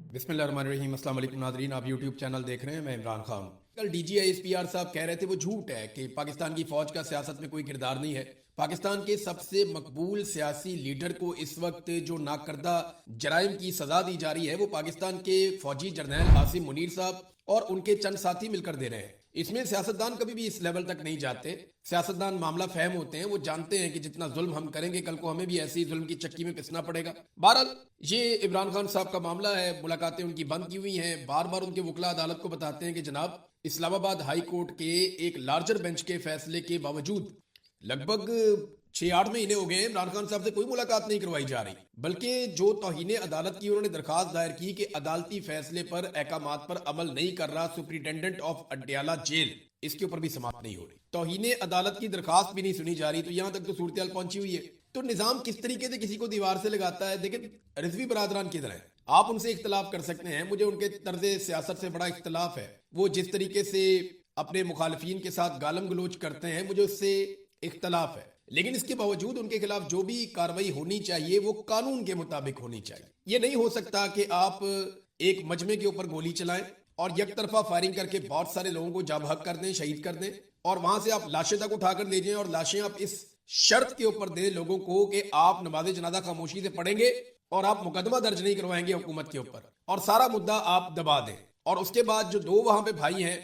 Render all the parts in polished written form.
बिस्मिल्लाहिर्रहमानिर्रहीम। अस्सलाम वालेकुम नाज़रीन, आप यूट्यूब चैनल देख रहे हैं, मैं इमरान खान। कल DGISPR साहब कह रहे थे वो झूठ है कि पाकिस्तान की फौज का सियासत में कोई किरदार नहीं है। पाकिस्तान के सबसे मकबूल सियासी लीडर को इस वक्त जो नाकर्दा जराइम की सजा दी जा रही है वो पाकिस्तान के फौजी जर्नैल आसिम मुनीर साहब और उनके चंद साथी मिलकर दे रहे हैं। इसमें सियासतदान कभी भी इस लेवल तक नहीं जाते। सियासतदान मामला फहम होते हैं, वो जानते हैं कि जितना जुल्म हम करेंगे कल को हमें भी ऐसी जुल्म की चक्की में पिसना पड़ेगा। बहरहाल ये इमरान खान साहब का मामला है, मुलाकातें उनकी बंद की हुई हैं। बार बार उनके वकला अदालत को बताते हैं कि जनाब इस्लामाबाद हाई कोर्ट के एक लार्जर बेंच के फैसले के बावजूद लगभग 6-8 महीने हो गए हैं, इमरान खान साहब से कोई मुलाकात नहीं करवाई जा रही। बल्कि जो तौहीन अदालत की उन्होंने दरखास्त दायर की कि अदालती फैसले पर अहकामात पर अमल नहीं कर रहा सुप्रिंटेंडेंट ऑफ अडयाला जेल, इसके ऊपर भी समाप्त नहीं हो रही। तौहीन अदालत की दरखास्त भी नहीं सुनी जा रही। तो यहां तक तो सूरत पहुंची हुई है। तो निजाम किस तरीके से किसी को दीवार से लगाता है। देखिए रिजवी बरादरान की तरह है, आप उनसे इख्तलाफ कर सकते हैं, मुझे उनके तर्ज सियासत से बड़ा इख्तलाफ है। वो जिस तरीके से अपने मुखालफीन के साथ गालम गलोच करते हैं, मुझे उससे इख्तलाफ है। लेकिन इसके बावजूद उनके खिलाफ जो भी कार्रवाई होनी चाहिए वो कानून के मुताबिक होनी चाहिए। ये नहीं हो सकता कि आप एक मजमे के ऊपर गोली चलाएं और एक तरफा फायरिंग करके बहुत सारे लोगों को जाँ बहक कर दें, शहीद कर दें, और वहां से आप लाशें तक उठाकर ले जाएं और लाशें आप इस शर्त के ऊपर दें लोगों को कि आप नमाज जनाजा खामोशी से पढ़ेंगे और आप मुकदमा दर्ज नहीं करवाएंगे हुकूमत के ऊपर, और सारा मुद्दा आप दबा दें। और उसके बाद जो दो वहां पे भाई हैं,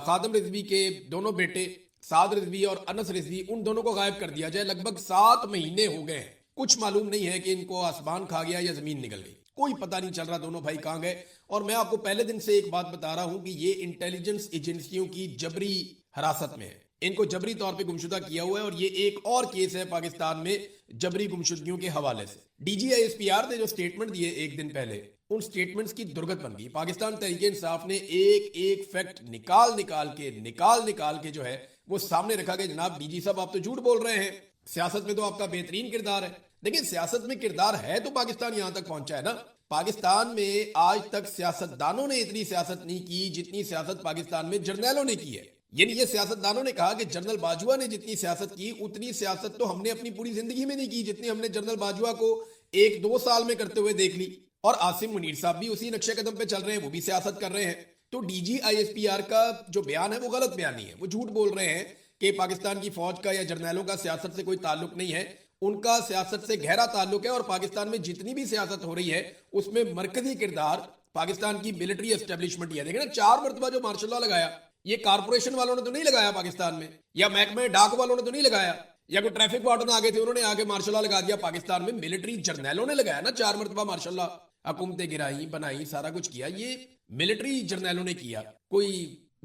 खादम रिजवी के दोनों बेटे साद रिजवी और अनस रिजवी, उन दोनों को गायब कर दिया जाए। लगभग 7 महीने हो गए हैं, कुछ मालूम नहीं है कि इनको आसमान खा गया या जमीन निकल गई, कोई पता नहीं चल रहा दोनों भाई कहां गए। और मैं आपको पहले दिन से एक बात बता रहा हूं कि ये इंटेलिजेंस एजेंसियों की जबरी हिरासत में है, इनको जबरी तौर पे गुमशुदा किया हुआ है। और ये एक और केस है पाकिस्तान में जबरी गुमशुदगियों के हवाले से। DGISPR ने जो स्टेटमेंट दिए एक दिन पहले, उन स्टेटमेंट्स की दुर्गत बन गई। पाकिस्तान तहरीक इंसाफ ने एक एक फैक्ट निकाल निकाल के जो है वो सामने रखा कि जनाब DG साहब आप तो झूठ बोल रहे हैं, सियासत में तो आपका बेहतरीन किरदार है। देखिए सियासत में किरदार है तो पाकिस्तान यहां तक पहुंचा है ना। पाकिस्तान में आज तक सियासतदानों ने इतनी सियासत नहीं की जितनी सियासत पाकिस्तान में जर्नैलों ने की है। यानी ये सियासतदानों ने कहा कि जनरल बाजवा ने जितनी सियासत की उतनी सियासत तो हमने अपनी पूरी जिंदगी में नहीं की जितनी हमने जनरल बाजवा को 1-2 साल में करते हुए देख ली। और आसिम मुनीर साहब भी उसी नक्शे कदम पे चल रहे हैं, वो भी सियासत कर रहे हैं। तो DGISPR का जो बयान है वो गलत बयान नहीं है, वो झूठ बोल रहे हैं कि पाकिस्तान की फौज का या जर्नैलों का सियासत से कोई ताल्लुक नहीं है। उनका सियासत से गहरा ताल्लुक है। और पाकिस्तान में जितनी भी सियासत हो रही है उसमें मरकजी किरदार पाकिस्तान की मिलिट्री एस्टेब्लिशमेंट है। देखिए ना, 4 मरतबा जो मार्शल लॉ लगाया, ये कारपोरेशन वालों ने तो नहीं लगाया पाकिस्तान में, या महकमे डाक वालों ने तो नहीं लगाया, या कोई ट्रैफिक वार्डन आ गए थे उन्होंने आगे मार्शल लॉ लगा दिया। पाकिस्तान में मिलिट्री जर्नैलों ने लगाया ना 4 मरतबा मार्शल लॉ, हुकूमतें गिराई बनाई सारा कुछ किया, ये मिलिट्री जर्नैलों ने किया, कोई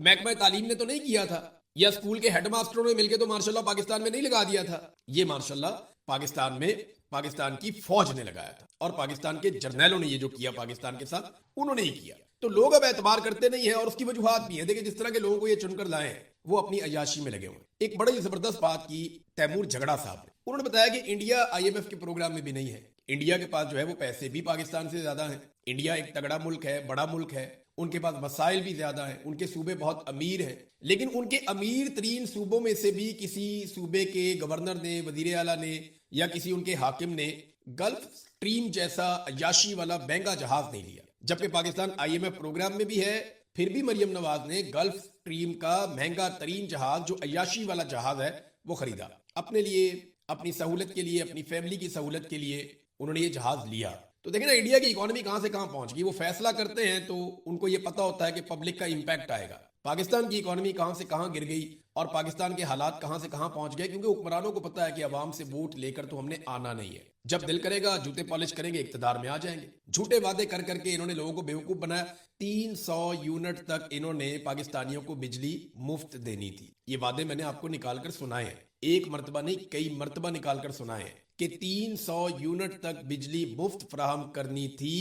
महकमा तालीम ने तो नहीं किया था, या स्कूल के हेडमास्टरों ने मिलकर तो मार्शल लॉ पाकिस्तान में नहीं लगा दिया था। ये मार्शल लॉ पाकिस्तान में पाकिस्तान की फौज ने लगाया था और पाकिस्तान के जर्नैलों ने ये जो किया पाकिस्तान के साथ उन्होंने ही किया। तो लोग अब एतबार करते नहीं है और उसकी वजूहात भी है। देखिए जिस तरह के लोगों को ये चुनकर लाए हैं वो अपनी अयाशी में लगे हुए। एक बड़ी जबरदस्त बात की तैमूर झगड़ा साहब ने, उन्होंने बताया कि इंडिया IMF के प्रोग्राम में भी नहीं है। इंडिया के पास जो है वो पैसे भी पाकिस्तान से ज्यादा हैं। इंडिया एक तगड़ा मुल्क है, बड़ा मुल्क है, उनके पास वसाइल भी ज्यादा हैं, उनके सूबे बहुत अमीर हैं। लेकिन उनके अमीर तरीन सूबों में से भी किसी सूबे के गवर्नर ने, वजीर आला ने या किसी उनके हाकिम ने गल्फ स्ट्रीम जैसा अयाशी वाला महंगा जहाज नहीं लिया। जबकि पाकिस्तान IMF प्रोग्राम में भी है, फिर भी मरियम नवाज ने गल्फ स्ट्रीम का महंगा तरीन जहाज जो अयाशी वाला जहाज है वो खरीदा अपने लिए, अपनी सहूलत के लिए, अपनी फैमिली की सहूलत के लिए उन्होंने ये जहाज लिया। तो देखें ना इंडिया की इकोनॉमी कहां से कहां पहुंच गई। वो फैसला करते हैं तो उनको ये पता होता है कि पब्लिक का इंपैक्ट आएगा। पाकिस्तान की इकोनॉमी कहां से कहां गिर गई और पाकिस्तान के हालात कहां से कहां पहुंच गए, क्योंकि हुक्मरानों को पता है कि अवाम से वोट लेकर तो हमने आना नहीं है। जब दिल करेगा जूते पॉलिश करेंगे, इक्तदार में आ जाएंगे। झूठे वादे कर करके इन्होंने लोगों को बेवकूफ बनाया। 300 यूनिट तक इन्होंने पाकिस्तानियों को बिजली मुफ्त देनी थी। ये वादे मैंने आपको निकाल कर सुनाए हैं, एक मरतबा नहीं कई मरतबा निकाल कर सुनाए हैं कि 300 यूनिट तक बिजली मुफ्त फराहम करनी थी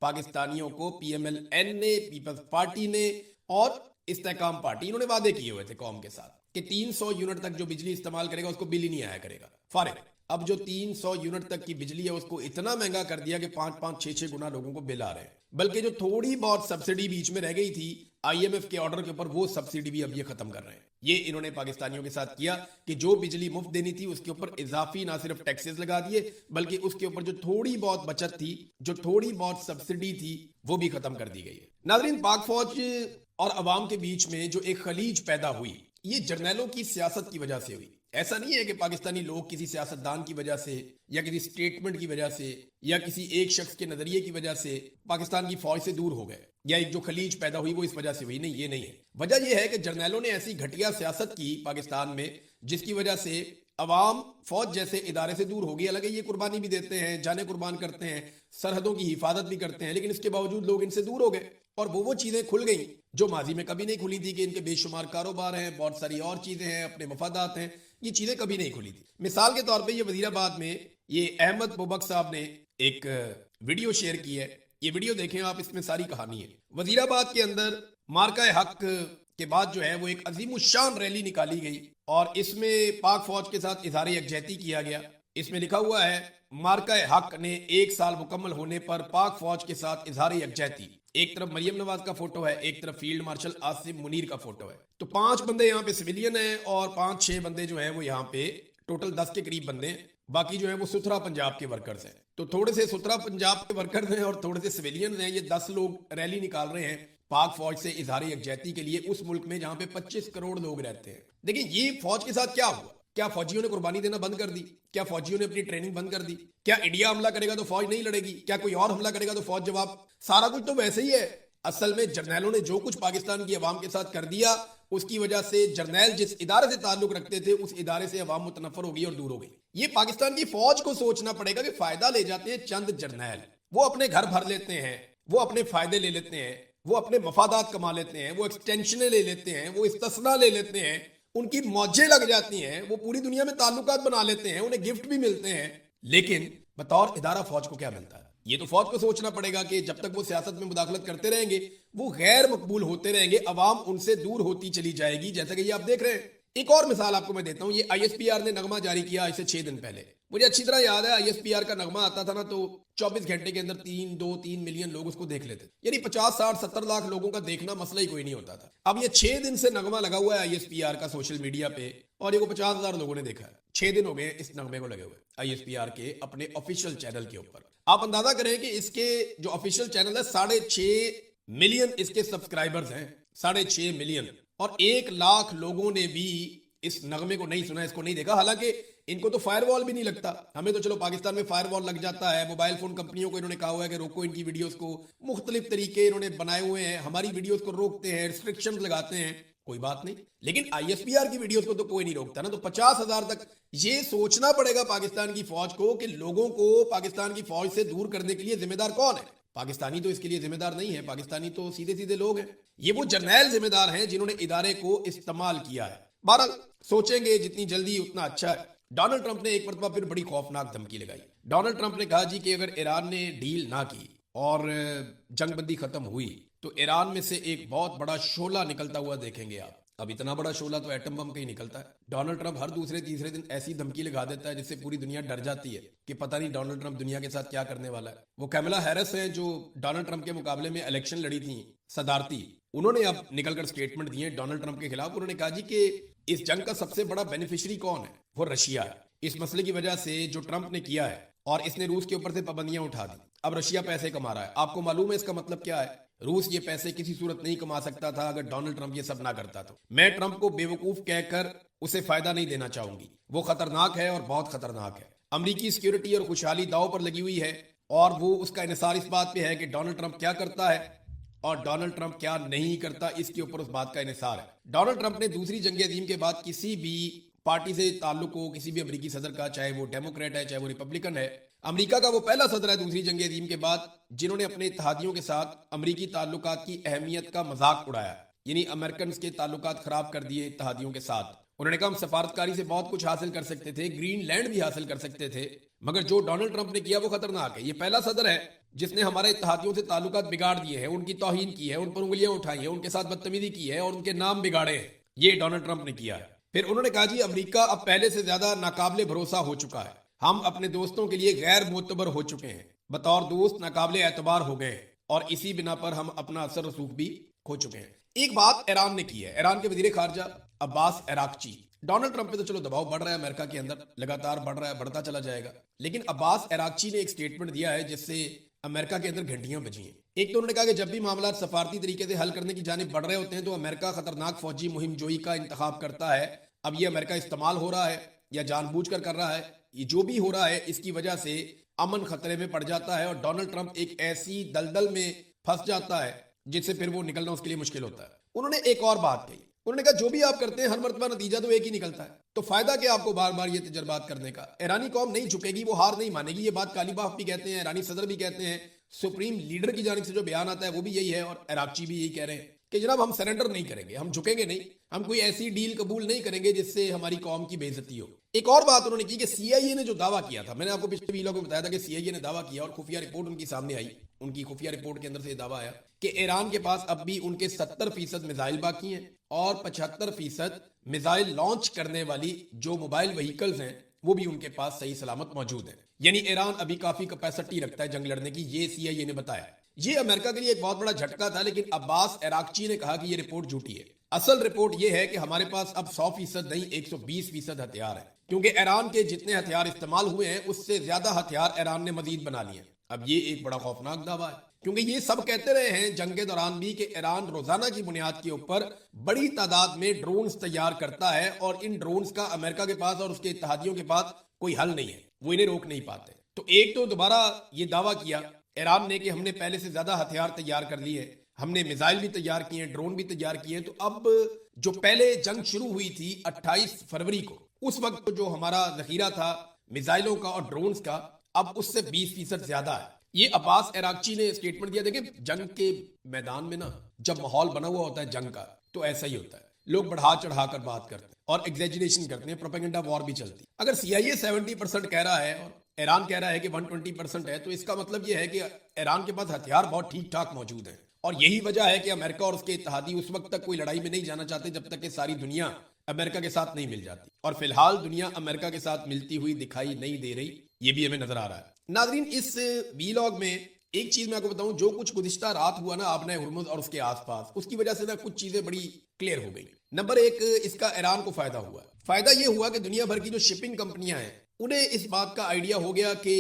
पाकिस्तानियों को। PMLN ने, पीपल्स पार्टी ने और इस्तेकाम पार्टी, इन्होंने वादे किए हुए थे कौम के साथ कि 300 यूनिट तक जो बिजली इस्तेमाल करेगा उसको बिल ही नहीं आया करेगा। फारिग اب جو 300 यूनिट तक की बिजली है उसको इतना महंगा कर दिया कि 5-5, 6-6 गुना लोगों को बिल आ रहे हैं। बल्कि जो थोड़ी बहुत सब्सिडी बीच में रह गई थी IMF के ऑर्डर के ऊपर, वो सब्सिडी भी अब ये खत्म कर रहे हैं। ये इन्होंने पाकिस्तानियों के साथ किया कि जो बिजली मुफ्त देनी थी उसके ऊपर इजाफी ना सिर्फ टैक्सेस लगा दिए, बल्कि उसके ऊपर जो थोड़ी बहुत बचत थी, जो थोड़ी बहुत सब्सिडी थी, वो भी खत्म कर दी गई है। नाज़रीन, पाक फौज और अवाम के बीच में जो एक खलीज पैदा हुई, ये जर्नैलों की सियासत की वजह से हुई। ऐसा नहीं है कि पाकिस्तानी लोग किसी सियासतदान की वजह से या किसी स्टेटमेंट की वजह से या किसी एक शख्स के नजरिए की वजह से पाकिस्तान की फौज से दूर हो गए, या एक जो खलीज पैदा हुई वो इस वजह से हुई। नहीं, ये नहीं है। वजह यह है कि जर्नैलों ने ऐसी घटिया सियासत की पाकिस्तान में जिसकी वजह से अवाम फौज जैसे इदारे से दूर हो गई। हालांकि ये कुर्बानी भी देते हैं, जाने कुर्बान करते हैं, सरहदों की हिफाजत भी करते हैं, लेकिन इसके बावजूद लोग इनसे दूर हो गए और वो चीजें खुल गई जो माजी में कभी नहीं खुली थी कि इनके बेशुमार कारोबार हैं, बहुत सारी और चीजें हैं, अपने मफादात हैं, ये चीजें कभी नहीं खुली थी। मिसाल के तौर पे ये वजीराबाद में ये अहमद बुबक साहब ने एक वीडियो शेयर की है। ये वीडियो देखें आप, इसमें सारी कहानी है। वजीराबाद के अंदर मार्का हक के बाद जो है वो एक अजीमुशान रैली निकाली गई और इसमें पाक फौज के साथ इजहार यकजहती किया गया। इसमें लिखा हुआ है, मार्का हक ने 1 साल मुकम्मल होने पर पाक फौज के साथ इजहार यकजहती। एक तरफ मरियम नवाज का फोटो है, एक तरफ फील्ड मार्शल आसिम मुनीर का फोटो है। तो 5 बंदे यहाँ पे सिविलियन हैं और 5-6 बंदे जो हैं वो यहाँ पे टोटल 10 के करीब बंदे हैं। बाकी जो है वो सुथरा पंजाब के वर्कर्स हैं। तो थोड़े से सुथरा पंजाब के वर्कर्स हैं और थोड़े से सिविलियन हैं। ये 10 लोग रैली निकाल रहे हैं पाक फौज से इजहार यकजहती के लिए, उस मुल्क में जहां पे 25 करोड़ लोग रहते हैं। देखिए, ये फौज के साथ क्या हुआ? क्या फौजियों ने कुर्बानी देना बंद कर दी? क्या फौजियों ने अपनी ट्रेनिंग बंद कर दी? क्या इंडिया हमला करेगा तो फौज नहीं लड़ेगी? क्या कोई और हमला करेगा तो फौज जवाब? सारा कुछ तो वैसे ही है। असल में जर्नैलों ने जो कुछ पाकिस्तान की अवाम के साथ कर दिया, उसकी वजह से जर्नैल जिस इदारे से ताल्लुक रखते थे उस इदारे से अवाम मुतनफर हो गई और दूर हो गई। ये पाकिस्तान की फौज को सोचना पड़ेगा कि फायदा ले जाते हैं चंद जर्नैल, वो अपने घर भर लेते हैं, वो अपने फायदे ले लेते हैं, वो अपने मफादात कमा लेते हैं, वो एक्सटेंशनें ले लेते हैं, वो इस्तिस्ना ले लेते हैं, उनकी मौजें लग जाती हैं, वो पूरी दुनिया में ताल्लुकात बना लेते हैं, उन्हें गिफ्ट भी मिलते हैं। लेकिन बतौर इदारा फौज को क्या मिलता है? ये तो फौज को सोचना पड़ेगा कि जब तक वो सियासत में मुदाखलत करते रहेंगे वो गैर मकबूल होते रहेंगे, अवाम उनसे दूर होती चली जाएगी, जैसा कि ये आप देख रहे हैं। एक और मिसाल आपको मैं देता हूं। ये ISPR ने नगमा जारी किया इसे 6 दिन पहले। मुझे अच्छी तरह याद है, ISPR का नगमा आता था ना तो 24 घंटे के अंदर 2-3 मिलियन लोग उसको देख लेते, यानी 50-60-70 लाख लोगों का देखना मसला ही कोई नहीं होता था। अब ये 6 दिन से नगमा लगा हुआ है ISPR का सोशल मीडिया पे और ये को 50,000 लोगों ने देखा है। 6 दिन हो गए इस नगमे को लगे हुए ISPR के अपने ऑफिशियल चैनल के ऊपर। आप अंदाजा करें कि इसके जो ऑफिशियल चैनल है 6.5 मिलियन इसके सब्सक्राइबर्स हैं, 6.5 मिलियन, और 1 लाख लोगों ने भी इस नगमे को नहीं सुना, इसको नहीं देखा। हालांकि इनको तो फायरवॉल भी नहीं लगता, हमें तो चलो पाकिस्तान में फायरवॉल लग जाता है। मोबाइल फोन कंपनियों को इन्होंने कहा हुआ है कि रोको इनकी वीडियोस को, मुख्तलिफ तरीके इन्होंने बनाए हुए हैं, हमारी वीडियोस को रोकते हैं, रिस्ट्रिक्शन लगाते हैं, कोई बात नहीं। लेकिन ISPR की वीडियोस को तो कोई नहीं रोकता ना। तो 50,000 तक ये सोचना पड़ेगा पाकिस्तान की फौज को कि लोगों को पाकिस्तान की फौज से दूर करने के लिए जिम्मेदार कौन है? पाकिस्तानी तो इसके लिए जिम्मेदार नहीं है, पाकिस्तानी तो सीधे सीधे लोग हैं। ये वो जर्नैल जिम्मेदार हैं जिन्होंने इदारे को इस्तेमाल किया है। बहरहाल सोचेंगे जितनी जल्दी उतना अच्छा है। डोनाल्ड ट्रंप ने एक मरतबा फिर बड़ी खौफनाक धमकी लगाई। डोनाल्ड ट्रंप ने कहा जी कि अगर ईरान ने डील ना की और जंगबंदी खत्म हुई तो ईरान में से एक बहुत बड़ा शोला निकलता हुआ देखेंगे आप। अब इतना बड़ा शोला तो एटम बम का ही निकलता है। डोनाल्ड ट्रंप हर दूसरे तीसरे दिन ऐसी धमकी लगा देता है जिससे पूरी दुनिया डर जाती है कि पता नहीं डोनाल्ड ट्रंप दुनिया के साथ क्या करने वाला है। वो कैमला हैरिस है जो डोनाल्ड ट्रंप के मुकाबले में इलेक्शन लड़ी थी सदारती, उन्होंने अब निकलकर स्टेटमेंट दिए डोनाल्ड ट्रंप के खिलाफ। उन्होंने कहा जी कि इस जंग का सबसे बड़ा बेनिफिशियरी कौन है? वो रशिया है। इस मसले की वजह से जो ट्रंप ने किया है और इसने रूस के ऊपर से पाबंदियां उठा दी, अब रशिया पैसे कमा रहा है। आपको मालूम है इसका मतलब क्या है? रूस ये पैसे किसी सूरत नहीं कमा सकता था अगर डोनाल्ड ट्रंप ये सब ना करता। तो मैं ट्रंप को बेवकूफ कहकर उसे फायदा नहीं देना चाहूंगी। वो खतरनाक है और बहुत खतरनाक है। अमेरिकी सिक्योरिटी और खुशहाली दांव पर लगी हुई है और वो उसका इन्हिसार इस बात पे है कि डोनाल्ड ट्रंप क्या करता है और डोनाल्ड ट्रंप क्या नहीं करता, इसके ऊपर उस बात का इन्हिसार है। डोनाल्ड ट्रंप ने दूसरी जंग अजीम के बाद किसी भी पार्टी से ताल्लुक हो, किसी भी अमेरिकी सदर का, चाहे वो डेमोक्रेट है चाहे वो रिपब्लिकन है, अमेरिका का वो पहला सदर है दूसरी जंग अजीम के बाद जिन्होंने अपने इत्तेहादियों के साथ अमेरिकी ताल्लुकात की अहमियत का मजाक उड़ाया, यानी अमेरिकन के ताल्लुकात खराब कर दिए इत्तेहादियों के साथ। उन्होंने कहा हम सफारतकारी से बहुत कुछ हासिल कर सकते थे, ग्रीनलैंड भी हासिल कर सकते थे, मगर जो डोनाल्ड ट्रंप ने किया वो खतरनाक है। ये पहला सदर है जिसने हमारे इत्तेहादियों से ताल्लुकात बिगाड़ दिए हैं, उनकी तौहीन की है, उन पर उंगलियां उठाई हैं, उनके साथ बदतमीजी की है और उनके नाम बिगाड़े हैं। ये डोनाल्ड ट्रंप ने किया है। फिर उन्होंने कहा जी अमेरिका अब पहले से ज्यादा नाकाबिले भरोसा हो चुका है, ہم اپنے دوستوں کے لیے غیر معتبر ہو چکے ہیں، بطور دوست ناقابل اعتبار ہو گئے ہیں، اور اسی بنا پر ہم اپنا اثر رسوخ بھی کھو چکے ہیں۔ ایک بات ایران نے کی ہے، ایران کے وزیر خارجہ عباس اراغچی، ڈونلڈ ٹرمپ پہ تو چلو دباؤ بڑھ رہا ہے امریکہ کے اندر، لگاتار بڑھ رہا ہے، بڑھتا چلا جائے گا، لیکن عباس اراغچی نے ایک سٹیٹمنٹ دیا ہے جس سے امریکہ کے اندر گھنٹیاں بجی ہیں۔ ایک تو انہوں نے کہا کہ جب بھی معاملات سفارتی طریقے سے حل کرنے کی جانب بڑھ رہے ہوتے ہیں تو امریکہ خطرناک فوجی مہم جوئی کا انتخاب کرتا ہے۔ اب یہ امریکہ استعمال ہو رہا ہے یا جان بوجھ کر رہا ہے، یہ جو بھی ہو رہا ہے اس کی وجہ سے امن خطرے میں پڑ جاتا ہے، اور ڈونلڈ ٹرمپ ایک ایسی دلدل میں پھنس جاتا ہے جس سے پھر وہ نکلنا اس کے لیے مشکل ہوتا ہے۔ انہوں نے ایک اور بات کہی، انہوں نے کہا جو بھی آپ کرتے ہیں ہر مرتبہ نتیجہ تو ایک ہی نکلتا ہے، تو فائدہ کیا آپ کو بار بار یہ تجربات کرنے کا؟ ایرانی قوم نہیں جھکے گی، وہ ہار نہیں مانے گی۔ یہ بات کالی باف بھی کہتے ہیں، ایرانی صدر بھی کہتے ہیں، سپریم لیڈر کی جانب سے جو بیان آتا ہے وہ بھی یہی ہے، اور اراغچی بھی یہی کہہ رہے ہیں کہ جناب ہم سرنڈر نہیں کریں گے، ہم جھکیں گے نہیں، ہم کوئی ایسی ڈیل قبول نہیں کریں گے جس سے ہماری قوم کی بے عزتی ہو۔ ایک اور بات انہوں نے کی کہ سی آئی اے نے جو دعویٰ کیا تھا، میں نے آپ کو پچھلے ویڈیو میں بتایا تھا کہ سی آئی اے نے دعویٰ کیا اور خفیہ رپورٹ ان کی سامنے آئی، ان کی خفیہ رپورٹ کے اندر سے یہ دعویٰ آیا کہ ایران کے پاس اب بھی ان کے 70% میزائل باقی ہیں، اور 75% میزائل لانچ کرنے والی جو موبائل وہیکلز ہیں وہ بھی ان کے پاس صحیح سلامت موجود ہیں، یعنی ایران ابھی کافی کیپیسٹی رکھتا ہے جنگ لڑنے کی، یہ سی آئی اے نے بتایا۔ یہ امریکہ کے لیے ایک بہت بڑا جھٹکا تھا، لیکن عباس اراغچی نے کہا کہ یہ رپورٹ جھوٹی ہے۔ اصل رپورٹ یہ ہے کہ ہمارے پاس اب 100% نہیں 120% ہتھیار ہے، کیونکہ ایران کے جتنے ہتھیار استعمال ہوئے ہیں اس سے زیادہ ہتھیار ایران نے مزید بنا لیے ہیں۔ اب یہ ایک بڑا خوفناک دعویٰ ہے، کیونکہ یہ سب کہتے رہے ہیں جنگ کے دوران بھی کہ ایران روزانہ کی بنیاد کے اوپر بڑی تعداد میں ڈرونز تیار کرتا ہے، اور ان ڈرونز کا امریکہ کے پاس اور اس کے اتحادیوں کے پاس کوئی حل نہیں ہے، وہ انہیں روک نہیں پاتے۔ تو ایک تو دوبارہ یہ دعویٰ کیا ایران نے کہ ہم نے پہلے سے زیادہ ہتھیار تیار کر لیے، ہم نے میزائل بھی تیار کیے ہیں، ڈرون بھی تیار کیے ہیں۔ تو اب جو پہلے جنگ شروع ہوئی تھی 28 فروری کو، اس وقت جو ہمارا ذخیرہ تھا میزائلوں کا اور ڈرونز کا، اب اس سے 20% زیادہ ہے۔ یہ عباس اراغچی نے اسٹیٹمنٹ دیا۔ دیکھیں جنگ کے میدان میں نا جب ماحول بنا ہوا ہوتا ہے جنگ کا تو ایسا ہی ہوتا ہے، لوگ بڑھا چڑھا کر بات کرتے ہیں اور ایگزیجریشن کرتے ہیں، پروپیگنڈا وار بھی چلتی ہے۔ اگر سی آئی اے 70% کہہ رہا ہے اور ایران کہہ رہا ہے کہ 120% ہے، تو اس کا مطلب یہ ہے کہ ایران کے پاس ہتھیار بہت ٹھیک ٹھاک موجود ہیں، اور یہی وجہ ہے کہ امریکہ اور اس کے اتحادی اس وقت تک کوئی لڑائی میں نہیں جانا چاہتے جب تک کہ ساری دنیا امریکہ کے ساتھ نہیں مل جاتی، اور فی الحال دنیا امریکہ کے ساتھ ملتی ہوئی دکھائی نہیں دے رہی، یہ بھی ہمیں نظر آ رہا ہے۔ ناظرین اس ویلاگ میں ایک چیز میں آپ کو بتاؤں، جو کچھ گزشتہ رات ہوا نا آبنہ ہرمز اور اس کے آس پاس، اس کی وجہ سے نا کچھ چیزیں بڑی کلیئر ہو گئی۔ نمبر ایک، اس کا ایران کو فائدہ ہوا۔ فائدہ یہ ہوا کہ دنیا بھر کی جو شپنگ کمپنیاں ہیں انہیں اس بات کا آئیڈیا ہو گیا کہ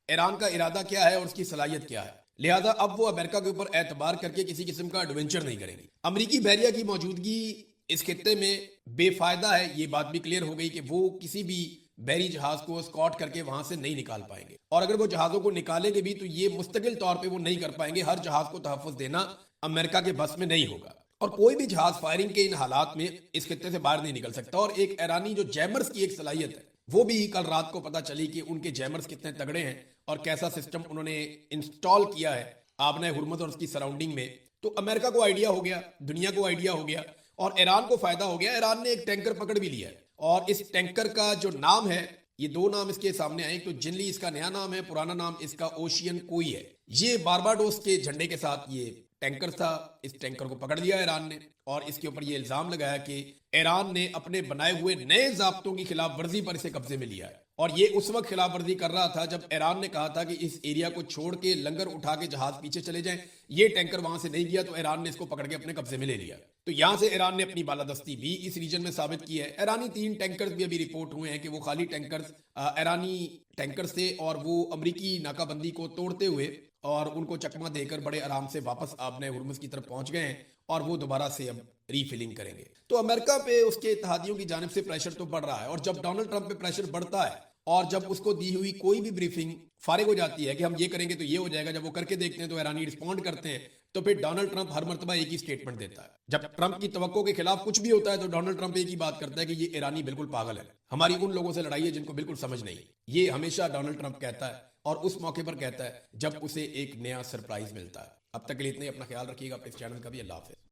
ایران کا ارادہ کیا ہے اور اس کی صلاحیت کیا ہے، لہذا اب وہ امریکہ کے اوپر اعتبار کر کے کسی قسم کا ایڈونچر نہیں کریں گی۔ امریکی بحریہ کی موجودگی اس خطے میں بے فائدہ ہے، یہ بات بھی کلیئر ہو گئی کہ وہ کسی بھی بحری جہاز کو اسکاٹ کر کے وہاں سے نہیں نکال پائیں گے، اور اگر وہ جہازوں کو نکالیں گے بھی تو یہ مستقل طور پہ وہ نہیں کر پائیں گے، ہر جہاز کو تحفظ دینا امریکہ کے بس میں نہیں ہوگا، اور کوئی بھی جہاز فائرنگ کے ان حالات میں اس خطے سے باہر نہیں نکل سکتا۔ اور ایک ایرانی جو جیمرز کی ایک صلاحیت ہے وہ بھی کل رات کو پتہ چلی کہ ان کے جیمرز کتنے تگڑے ہیں اور کیسا سسٹم انہوں نے انسٹال کیا ہے آبنہ ہرمز اور اس کی سراؤنڈنگ میں۔ تو امریکہ کو آئیڈیا ہو گیا، دنیا کو آئیڈیا ہو گیا، اور ایران کو فائدہ ہو گیا۔ ایران نے ایک ٹینکر پکڑ بھی لیا ہے، اور اس ٹینکر کا جو نام ہے، یہ دو نام اس کے سامنے آئے، تو جنلی اس کا نیا نام ہے، پرانا نام اس کا اوشین کوئی ہے۔ یہ بارباڈوس کے جھنڈے کے ساتھ یہ ٹینکر تھا، اس ٹینکر کو پکڑ لیا ایران نے، اور اس کے اوپر یہ الزام لگایا کہ ایران نے اپنے بنائے ہوئے نئے ضابطوں کی خلاف ورزی پر اسے قبضے میں لیا ہے، اور یہ اس وقت خلاف ورزی کر رہا تھا جب ایران نے کہا تھا کہ اس ایریا کو چھوڑ کے لنگر اٹھا کے جہاز پیچھے چلے جائیں۔ یہ ٹینکر وہاں سے نہیں گیا تو ایران نے اس کو پکڑ کے اپنے قبضے میں لے لیا، تو یہاں سے ایران نے اپنی بالادستی بھی اس ریجن میں ثابت کی ہے۔ ایرانی 3 ٹینکرز بھی ابھی رپورٹ ہوئے ہیں کہ وہ خالی ٹینکرز ایرانی ٹینکرز تھے، اور وہ امریکی ناکہ بندی کو توڑتے ہوئے اور ان کو چکمہ دے کر بڑے آرام سے واپس آبنہ ہرمز کی طرف پہنچ گئے ہیں، اور وہ دوبارہ سے اب ری فلنگ کریں گے۔ تو امریکہ پہ اس کے اتحادیوں کی جانب سے پریشر تو بڑھ رہا ہے، اور جب ڈونلڈ ٹرمپ پہ پریشر بڑھتا ہے اور جب اس کو دی ہوئی کوئی بھی بریفنگ فارغ ہو جاتی ہے کہ ہم یہ کریں گے تو یہ ہو جائے گا، جب وہ کر کے دیکھتے ہیں تو ایرانی رسپونڈ کرتے ہیں، تو پھر ڈونلڈ ٹرمپ ہر مرتبہ ایک ہی سٹیٹمنٹ دیتا ہے۔ جب ٹرمپ کی توقع کے خلاف کچھ بھی ہوتا ہے تو ڈونلڈ ٹرمپ ایک ہی بات کرتا ہے کہ یہ ایرانی بالکل پاگل ہے، ہماری ان لوگوں سے لڑائی ہے جن کو بالکل سمجھ نہیں۔ یہ ہمیشہ ڈونلڈ ٹرمپ کہتا ہے، اور اس موقع پر کہتا ہے جب اسے ایک نیا سرپرائز ملتا ہے۔ اب تک کے لیے اتنے، اپنا خیال رکھیے گا، اپنے چینل کا بھی۔ اللہ حافظ۔